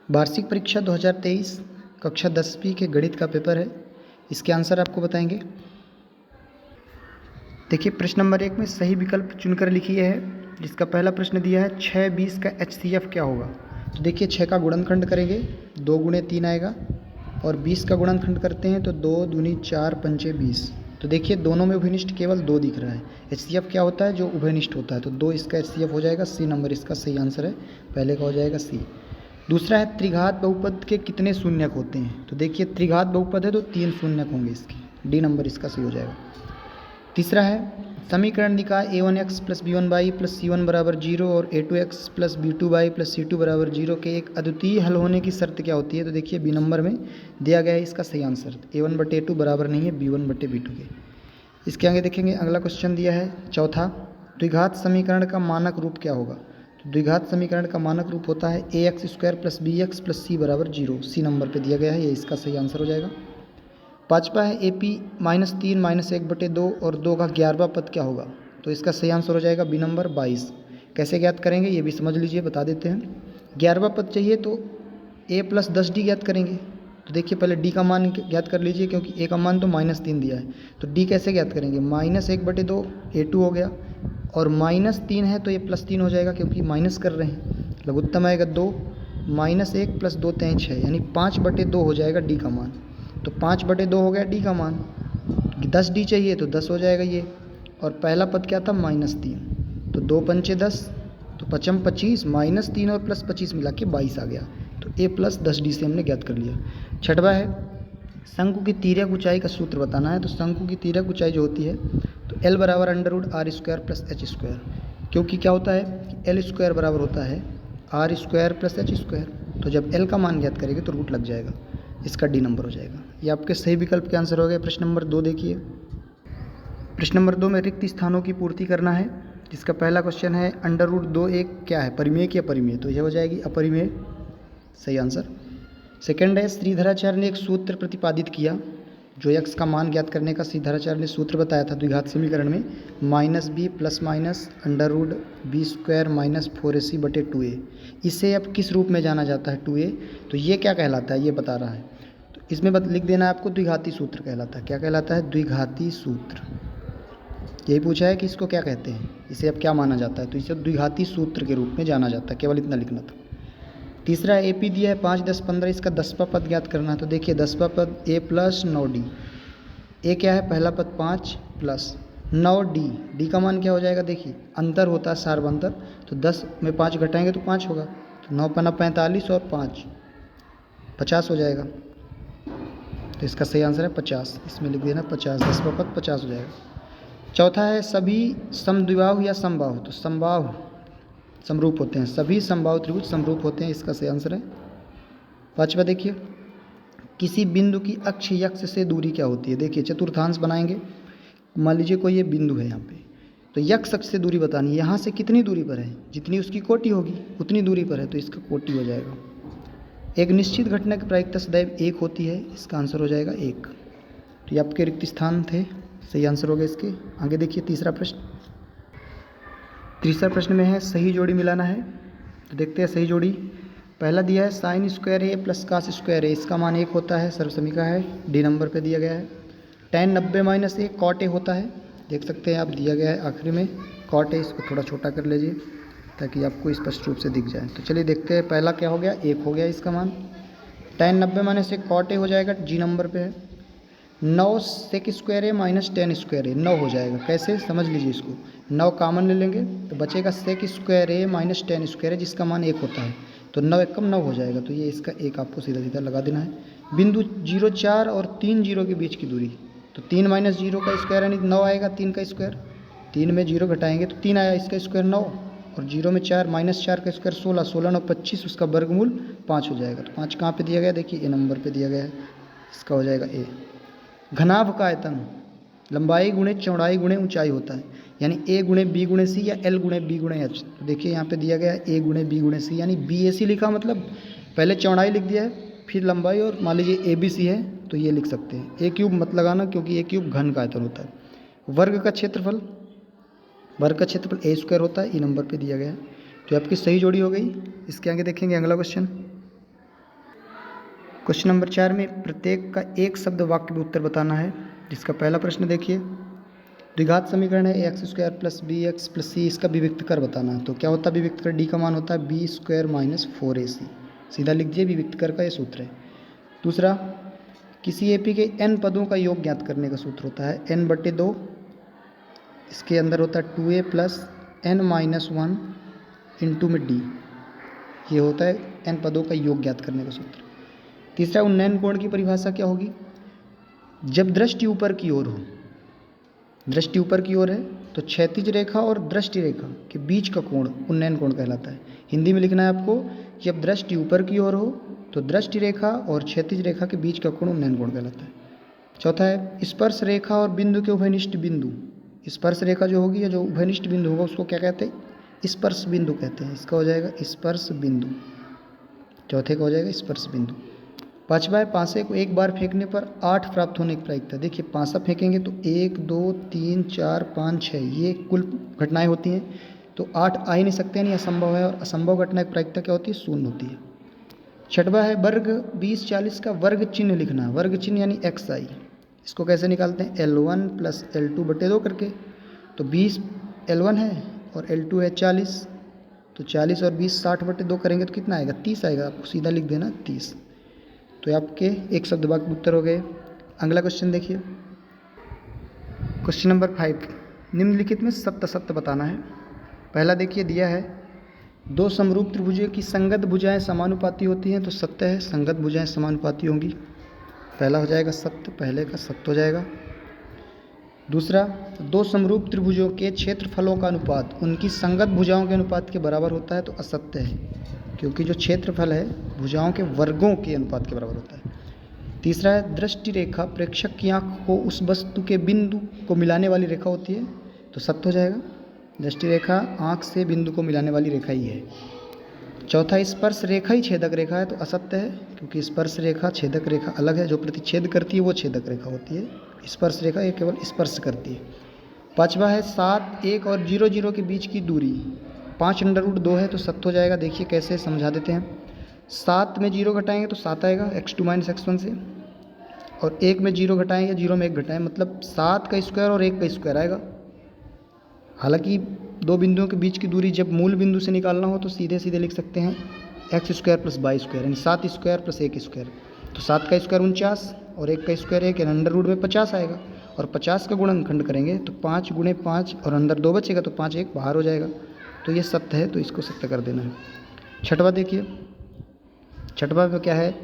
वार्षिक परीक्षा 2023 कक्षा 10वीं के गणित का पेपर है। इसके आंसर आपको बताएंगे। देखिए प्रश्न नंबर 1 में सही विकल्प चुनकर लिखिए है, जिसका पहला प्रश्न दिया है 6 20 का HCF क्या होगा। तो देखिए 6 का गुणनखंड करेंगे 2 गुणे 3 आएगा, और 20 का गुणनखंड करते हैं तो 2 दूनी 4 पंचे 20। तो देखिए दोनों में उभयनिष्ठ केवल 2 दिख रहा है। HCF क्या होता है, जो उभयनिष्ठ होता है। तो 2 इसका HCF हो जाएगा। सी नंबर इसका सही आंसर है, पहले का हो जाएगा सी। दूसरा है त्रिघात बहुपद के कितने शून्यक होते हैं। तो देखिए त्रिघात बहुपद है तो 3 शून्यक होंगे इसके, डी नंबर इसका सही हो जाएगा। तीसरा है समीकरण निकाय a1x plus b1y plus c1 बराबर 0 और a2x plus b2y plus c2 बराबर 0 के एक अद्वितीय हल होने की शर्त क्या होती है। तो देखिए बी नंबर में दिया गया है इसका सही आंसर। a1 बटे a2 बराबर नहीं है b1 बटे b2 के। इसके आगे देखेंगे अगला क्वेश्चन दिया है चौथा, द्विघात समीकरण का मानक रूप क्या होगा। तो द्विघात समीकरण का मानक रूप होता है ax² plus bx plus c बराबर 0। सी नंबर पे दिया गया है, ये इसका सही आंसर हो जाएगा। पाँचवा है AP -3 -1 बटे 2 और 2 का 11वां पद क्या होगा। तो इसका सही आंसर हो जाएगा बी नंबर 22। कैसे ज्ञात करेंगे ये भी समझ लीजिए, बता देते हैं। 11वां पद चाहिए तो a प्लस 10d ज्ञात करेंगे। तो देखिए पहले d का मान ज्ञात कर लीजिए, क्योंकि a का मान तो -3 दिया है। तो d कैसे ज्ञात करेंगे, -1 बटे 2 a2 हो गया, और -3 है तो ये +3 हो जाएगा, क्योंकि माइनस कर रहे हैं। लघुत्तम आएगा 2, -1 + 2 = 6, यानी 5 बटे 2 हो जाएगा d का मान। तो 5 बटे 2 हो गया d का मान। 10d चाहिए तो 10 हो जाएगा ये, और पहला पद क्या था -3। तो 2 पंचे 10, तो 5 25, -3 और +25 मिला के 22 आ गया। तो a प्लस 10d से हमने ज्ञात कर लिया। छठवा है शंकु की तिर्यक ऊंचाई का सूत्र बताना है। तो शंकु की तिर्यक ऊंचाई जो होती है तो l बराबर √r² प्लस h², क्योंकि क्या होता है l² बराबर होता है r² प्लस h²। तो जब l का मान ज्ञात करेंगे तो रूट लग जाएगा, इसका डी नंबर हो जाएगा। ये आपके सही विकल्प के आंसर हो गए। प्रश्न नंबर 2 देखिए। प्रश्न नंबर 2 में रिक्त स्थानों की पूर्ति करना है, जिसका पहला क्वेश्चन है √2 एक क्या है, परिमेय की अपरिमेय। तो यह हो जाएगी अपरिमेय, सही आंसर। सेकंड है श्रीधराचार्य ने एक सूत्र प्रतिपादित किया, जो x का मान ज्ञात करने का श्रीधराचार्य ने सूत्र बताया था द्विघात समीकरण में, -b plus minus √b² - 4ac बटे 2a। इसे अब किस रूप में जाना जाता है 2a। तो ये क्या कहलाता है ये बता रहा है। तो इसमें लिख देना है आपको, द्विघाती सूत्र कहलाता है। क्या कहलाता है, द्विघाती सूत्र। यही पूछा है कि इसको क्या कहते हैं, इसे अब क्या माना जाता है। तो इसे द्विघाती सूत्र के रूप में जाना जाता है, केवल इतना लिखना था। तीसरा AP दिया है 5 10 15, इसका 10वां पद ज्ञात करना है। तो देखिए 10वां पद a प्लस 9d। a क्या है, पहला पद 5 प्लस 9d, d का मान क्या हो जाएगा, देखिए अंतर होता है सार्वंतर, तो 10 में 5 घटाएंगे तो 5 होगा। तो 9 पन्ना 45 और 5 50 हो जाएगा। तो इसका सही आंसर है 50, इसमें लिख देना 50, 10वां पद 50 हो जाएगा। चौथा है सभी समद्विबाहु या समबाहु। तो समबाहु समरूप होते हैं, सभी समबाहु त्रिभुज समरूप होते हैं, इसका सही आंसर है। पांचवा देखिए किसी बिंदु की अक्ष यक्ष से दूरी क्या होती है। देखिए चतुर्थांश बनाएंगे, मान लीजिए कोई ये बिंदु है यहाँ पे, तो यक्ष अक्ष से दूरी बतानी है। यहाँ से कितनी दूरी पर है, जितनी उसकी कोटि होगी उतनी दूरी पर है, तो इसका कोटि हो जाएगा। एक निश्चित घटना की प्रायिकता सदैव 1 होती है, इसका आंसर हो जाएगा 1। तो ये आपके रिक्त स्थान थे, सही आंसर हो गया इसके। आगे देखिए तीसरा प्रश्न में है सही जोड़ी मिलाना है। तो देखते हैं सही जोड़ी। पहला दिया है sin² a plus cos² a, इसका मान 1 होता है, सर्वसमीका है, डी नंबर पे दिया गया है। tan 90 - a cot a होता है, देख सकते हैं आप, दिया गया है आखिरी में cot a। इसको थोड़ा छोटा कर लीजिए ताकि आपको स्पष्ट रूप से दिख जाए। तो चलिए देखते हैं, पहला क्या हो गया, 1 हो गया इसका मान। tan 90 - a cot a हो जाएगा, जी नंबर पे है। 9 sec² a minus tan² a 9 हो जाएगा। कैसे, समझ लीजिए इसको। 9 कामन ले लेंगे तो बचेगा sec² a minus tan² a, जिसका मान 1 होता है। तो 9 एकम 9 हो जाएगा। तो ये इसका 1 आपको सीधा सीधा लगा देना है। बिंदु 0 4 और 3 0 के बीच की दूरी। तो 3 - 0 का स्क्वायर यानी 9 आएगा, 3 का स्क्वायर। 3 में 0 घटाएंगे तो 3 आया, इसका स्क्वायर 9, और 0 में 4 -4 का स्क्वायर 16, 16 9 25, उसका वर्गमूल 5 हो जाएगा। तो 5 कहाँ पे दिया गया, देखिए ए नंबर पे दिया गया है, इसका हो जाएगा ए। घनाभ का आयतन लंबाई गुणे चौड़ाई गुणे ऊंचाई होता है, यानी a गुणे b गुणे c या l गुणे b गुणे h। तो देखिए यहाँ पे दिया गया है a गुणे b गुणे c, यानी BAC लिखा, मतलब पहले चौड़ाई लिख दिया है, फिर लंबाई, और मान लीजिए ABC है तो ये लिख सकते हैं। a³ मत लगाना, क्योंकि a³ घन का आयतन होता है। वर्ग का क्षेत्रफल a² होता है, ई नंबर पर दिया गया है। तो आपकी सही जोड़ी हो गई। इसके आगे देखेंगे अगला क्वेश्चन। क्वेश्चन नंबर 4 में प्रत्येक का एक शब्द वाक्य में उत्तर बताना है, जिसका पहला प्रश्न देखिए। द्विघात समीकरण है ax² + bx + c, इसका विविक्त कर बताना है। तो क्या होता है विविक्त कर? डी का मान होता है b² - 4ac। सीधा लिख दिए, विविक्त कर का ये सूत्र है। दूसरा, किसी एपी के n पदों का योग ज्ञात करने का सूत्र होता है n/2, इसके अंदर होता है 2a + n - 1 इंटू में d, ये होता है n पदों का योग ज्ञात करने का सूत्र। तीसरा, उन्नयन कोण की परिभाषा क्या होगी? जब दृष्टि ऊपर की ओर हो, दृष्टि ऊपर की ओर है तो क्षैतिज रेखा और दृष्टि रेखा के बीच का कोण उन्नयन कोण कहलाता है। हिंदी में लिखना है आपको, जब दृष्टि ऊपर की ओर हो तो दृष्टि रेखा और क्षैतिज रेखा के बीच का कोण उन्नयन कोण कहलाता है। चौथा है स्पर्श रेखा और बिंदु के उभयनिष्ठ बिंदु। स्पर्श रेखा जो होगी या जो उभयनिष्ठ बिंदु होगा उसको क्या कहते हैं? स्पर्श बिंदु कहते हैं। इसका हो जाएगा स्पर्श बिंदु, चौथे का हो जाएगा स्पर्श बिंदु। पांचवा है पासे को एक बार फेंकने पर 8 प्राप्त होने की प्रायिकता। देखिए पासा फेंकेंगे तो 1 2 3 4 5 6 ये कुल घटनाएं होती हैं, तो 8 आ ही नहीं सकते हैं, असंभव है, और असंभव घटना की प्रायिकता क्या होती है? 0 होती है। छठवा है वर्ग 20 40 का वर्ग चिन्ह लिखना। वर्ग चिन्ह यानी xi, इसको कैसे निकालते हैं? L1 + L2/2 करके। तो 20 L1 है और L2 है 40, तो 40 और 20 60/2 करेंगे तो कितना आएगा? 30 आएगा। आपको सीधा लिख देना 30। तो ये आपके एक शब्द वाक्य उत्तर हो गए। अगला क्वेश्चन देखिए, क्वेश्चन नंबर 5, निम्नलिखित में सत्य असत्य बताना है। पहला देखिए दिया है, दो समरूप त्रिभुजों की संगत भुजाएं समानुपाती होती हैं, तो सत्य है, संगत भुजाएं समानुपाती होंगी। पहला हो जाएगा सत्य, पहले का सत्य हो जाएगा। दूसरा, दो समरूप त्रिभुजों के क्षेत्रफलों का अनुपात उनकी संगत भुजाओं के अनुपात के बराबर होता है, तो असत्य है, क्योंकि जो क्षेत्रफल है भुजाओं के वर्गों के अनुपात के बराबर होता है। तीसरा है, दृष्टि रेखा प्रेक्षक की आंख को उस वस्तु के बिंदु को मिलाने वाली रेखा होती है, तो सत्य हो जाएगा। दृष्टि रेखा आंख से बिंदु को मिलाने वाली रेखा ही है। चौथा, स्पर्श रेखा ही छेदक रेखा है, तो असत्य है, क्योंकि स्पर्श रेखा छेदक रेखा अलग है, जो प्रतिच्छेद करती है वो छेदक रेखा होती है। स्पर्श रेखा ये केवल स्पर्श करती है। पांचवा है, 7 1 और 0 0 के बीच की दूरी 5√2 है, तो सत्य हो जाएगा। देखिए कैसे समझा देते हैं। 7 में 0 घटाएंगे तो 7 आएगा x2 - x1 से, और 1 में 0 घटाएं या 0 में 1 घटाएं, मतलब 7 का स्क्वायर और 1 का स्क्वायर आएगा। हालांकि दो बिंदुओं के बीच की दूरी जब मूल बिंदु से निकालना हो तो सीधे सीधे लिख सकते हैं x² + y², यानी 7 स्क्वायर + 1 स्क्वायर। तो 7 का स्क्वायर 49 और 1 का स्क्वायर 1, यानी अंडर रूट में 50 आएगा, और 50 का गुणनखंड करेंगे तो 5 × 5 और अंदर 2 बचेगा, तो 5 1 बाहर हो जाएगा। तो ये सत्य है, तो इसको सत्य कर देना है। छठवा देखिए, छठवा में क्या है,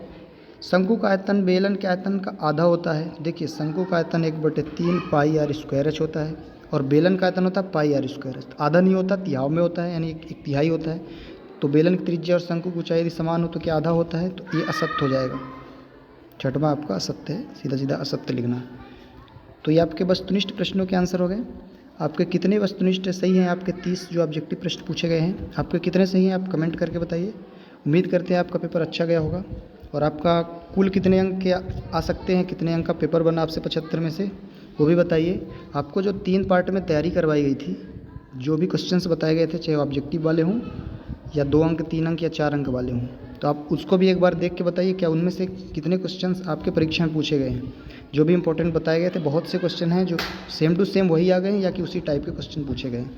शंकु का आयतन बेलन के आयतन का आधा होता है। देखिए शंकु का आयतन 1/3 πr² होता है, और बेलन का आयतन होता है πr²। आधा नहीं होता, तिहाव में होता है, यानी एक तिहाई होता है। तो बेलन की त्रिज्या और शंकु की ऊंचाई यदि समान हो तो क्या आधा होता है? तो ये असत्य हो जाएगा। छठवां आपका असत्य है, सीधा सीधा असत्य लिखना है। तो ये आपके वस्तुनिष्ठ प्रश्नों के आंसर हो गए। आपके कितने वस्तुनिष्ठ सही हैं? आपके 30 जो ऑब्जेक्टिव प्रश्न पूछे गए हैं, आपके कितने सही हैं? आप कमेंट करके बताइए। उम्मीद करते हैं आपका पेपर अच्छा गया होगा। और आपका कुल कितने अंक के आ सकते हैं, कितने अंक का पेपर बना आपसे 75 में से, वो भी बताइए। आपको जो 3 पार्ट में तैयारी करवाई गई थी, जो भी क्वेश्चंस बताए गए थे, चाहे ऑब्जेक्टिव वाले हों या 2 अंक 3 अंक या 4 अंक वाले हों, तो आप उसको भी एक बार देख के बताइए क्या उनमें से कितने क्वेश्चंस आपके परीक्षा में पूछे गए हैं। जो भी इंपॉर्टेंट बताए गए थे, बहुत से क्वेश्चन हैं जो सेम टू सेम वही आ गए हैं या कि उसी टाइप के क्वेश्चन पूछे गए हैं।